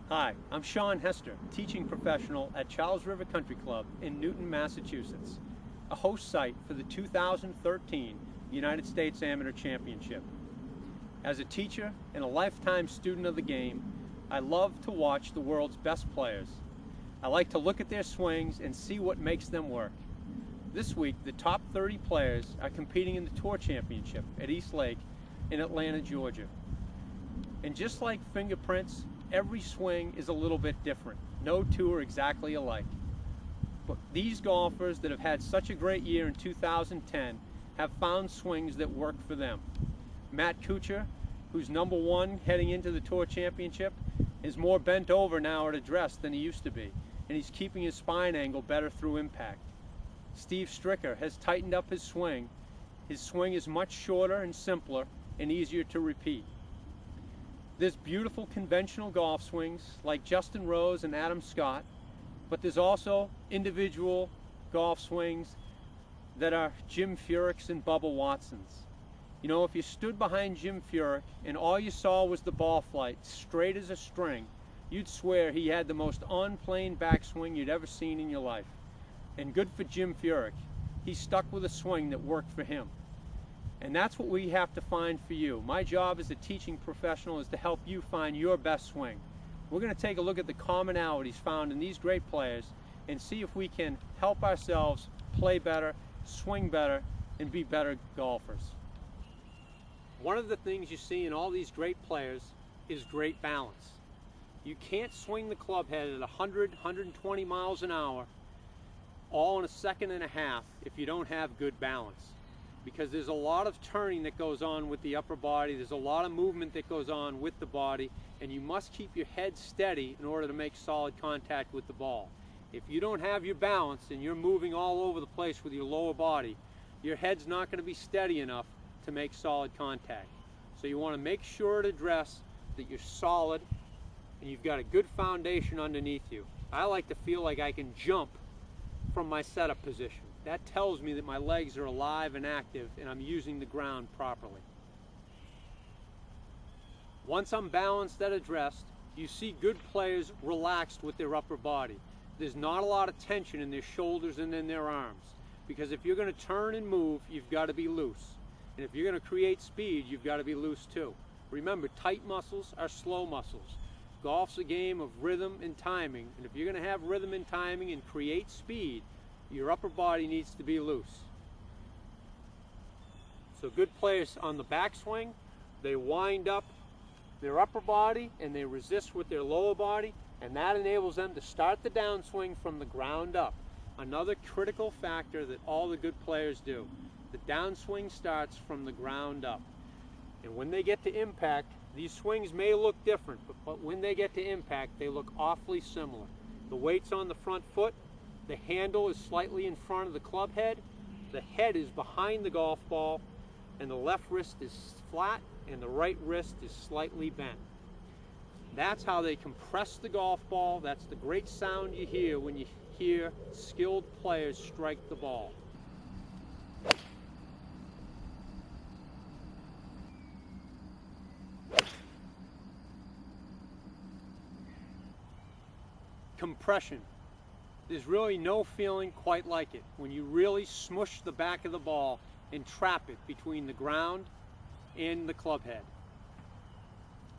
Hi, I'm Shawn Hester, teaching professional at Charles River Country Club in Newton, Massachusetts, a host site for the 2013 United States Amateur Championship. As a teacher and a lifetime student of the game, I love to watch the world's best players. I like to look at their swings and see what makes them work. This week, the top 30 players are competing in the Tour Championship at East Lake in Atlanta, Georgia. And just like fingerprints, every swing is a little bit different. No two are exactly alike. But these golfers that have had such a great year in 2010 have found swings that work for them. Matt Kuchar, who's number one heading into the Tour Championship, is more bent over now at address than he used to be, and he's keeping his spine angle better through impact. Steve Stricker has tightened up his swing. His swing is much shorter and simpler and easier to repeat. There's beautiful conventional golf swings like Justin Rose and Adam Scott, but there's also individual golf swings that are Jim Furyk's and Bubba Watson's. You know, if you stood behind Jim Furyk and all you saw was the ball flight straight as a string, you'd swear he had the most on-plane backswing you'd ever seen in your life. And good for Jim Furyk. He stuck with a swing that worked for him. And that's what we have to find for you. My job as a teaching professional is to help you find your best swing. We're going to take a look at the commonalities found in these great players and see if we can help ourselves play better, swing better, and be better golfers. One of the things you see in all these great players is great balance. You can't swing the club head at 100, 120 miles an hour all in a second and a half if you don't have good balance. Because there's a lot of turning that goes on with the upper body, there's a lot of movement that goes on with the body, and you must keep your head steady in order to make solid contact with the ball. If you don't have your balance and you're moving all over the place with your lower body, your head's not going to be steady enough to make solid contact. So you want to make sure at address that you're solid and you've got a good foundation underneath you. I like to feel like I can jump from my setup position. That tells me that my legs are alive and active and I'm using the ground properly. Once I'm balanced at address, you see good players relaxed with their upper body. There's not a lot of tension in their shoulders and in their arms. Because if you're going to turn and move, you've got to be loose. And if you're going to create speed, you've got to be loose too. Remember, tight muscles are slow muscles. Golf's a game of rhythm and timing. And if you're going to have rhythm and timing and create speed, your upper body needs to be loose. So good players on the backswing, they wind up their upper body and they resist with their lower body, and that enables them to start the downswing from the ground up. Another critical factor that all the good players do. The downswing starts from the ground up. And when they get to impact, these swings may look different, but when they get to impact, they look awfully similar. The weight's on the front foot, the handle is slightly in front of the club head, the head is behind the golf ball, and the left wrist is flat and the right wrist is slightly bent. That's how they compress the golf ball. That's the great sound you hear when you hear skilled players strike the ball. Compression. There's really no feeling quite like it when you really smush the back of the ball and trap it between the ground and the club head.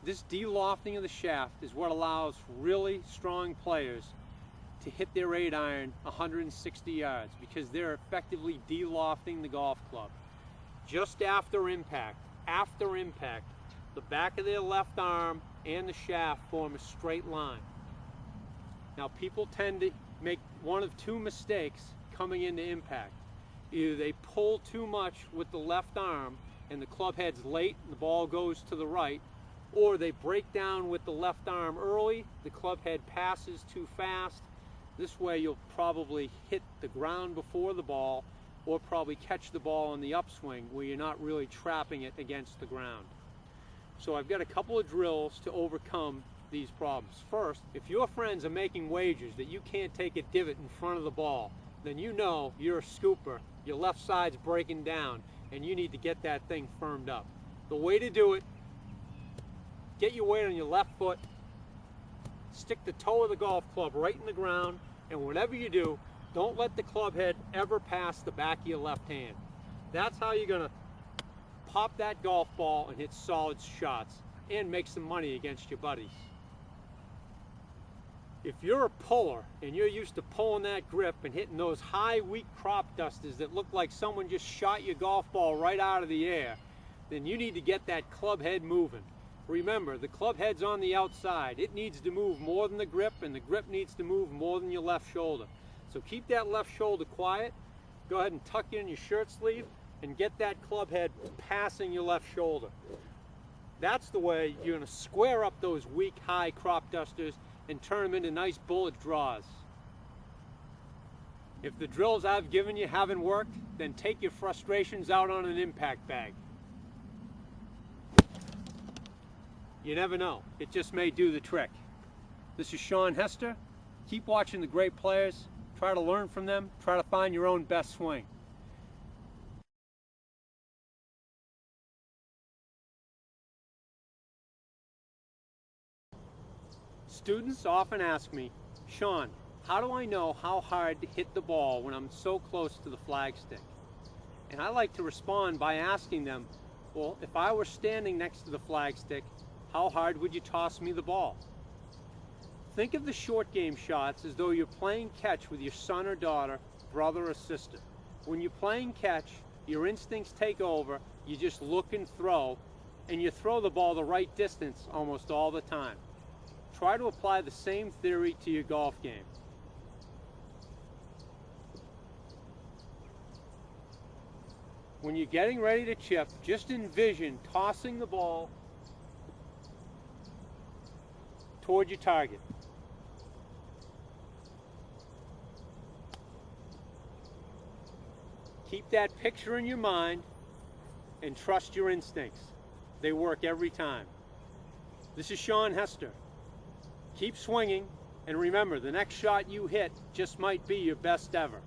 This de-lofting of the shaft is what allows really strong players to hit their 8-iron 160 yards because they're effectively de-lofting the golf club. Just after impact, the back of their left arm and the shaft form a straight line. Now people tend to make one of two mistakes coming into impact. Either they pull too much with the left arm and the club head's late and the ball goes to the right, or they break down with the left arm early, the club head passes too fast. This way you'll probably hit the ground before the ball or probably catch the ball on the upswing where you're not really trapping it against the ground. So I've got a couple of drills to overcome these problems. First, if your friends are making wagers that you can't take a divot in front of the ball, then you know you're a scooper, your left side's breaking down, and you need to get that thing firmed up. The way to do it, get your weight on your left foot, stick the toe of the golf club right in the ground, and whatever you do, don't let the club head ever pass the back of your left hand. That's how you're gonna pop that golf ball and hit solid shots and make some money against your buddies. If you're a puller and you're used to pulling that grip and hitting those high, weak crop dusters that look like someone just shot your golf ball right out of the air, then you need to get that club head moving. Remember, the club head's on the outside. It needs to move more than the grip, and the grip needs to move more than your left shoulder. So keep that left shoulder quiet. Go ahead and tuck in your shirt sleeve and get that club head passing your left shoulder. That's the way you're going to square up those weak, high crop dusters and turn them into nice bullet draws. If the drills I've given you haven't worked, then take your frustrations out on an impact bag. You never know. It just may do the trick. This is Shawn Hester. Keep watching the great players. Try to learn from them. Try to find your own best swing. Students often ask me, Shawn, how do I know how hard to hit the ball when I'm so close to the flagstick? And I like to respond by asking them, well, if I were standing next to the flagstick, how hard would you toss me the ball? Think of the short game shots as though you're playing catch with your son or daughter, brother or sister. When you're playing catch, your instincts take over, you just look and throw, and you throw the ball the right distance almost all the time. Try to apply the same theory to your golf game. When you're getting ready to chip, just envision tossing the ball toward your target. Keep that picture in your mind and trust your instincts. They work every time. This is Shawn Hester. Keep swinging, and remember, the next shot you hit just might be your best ever.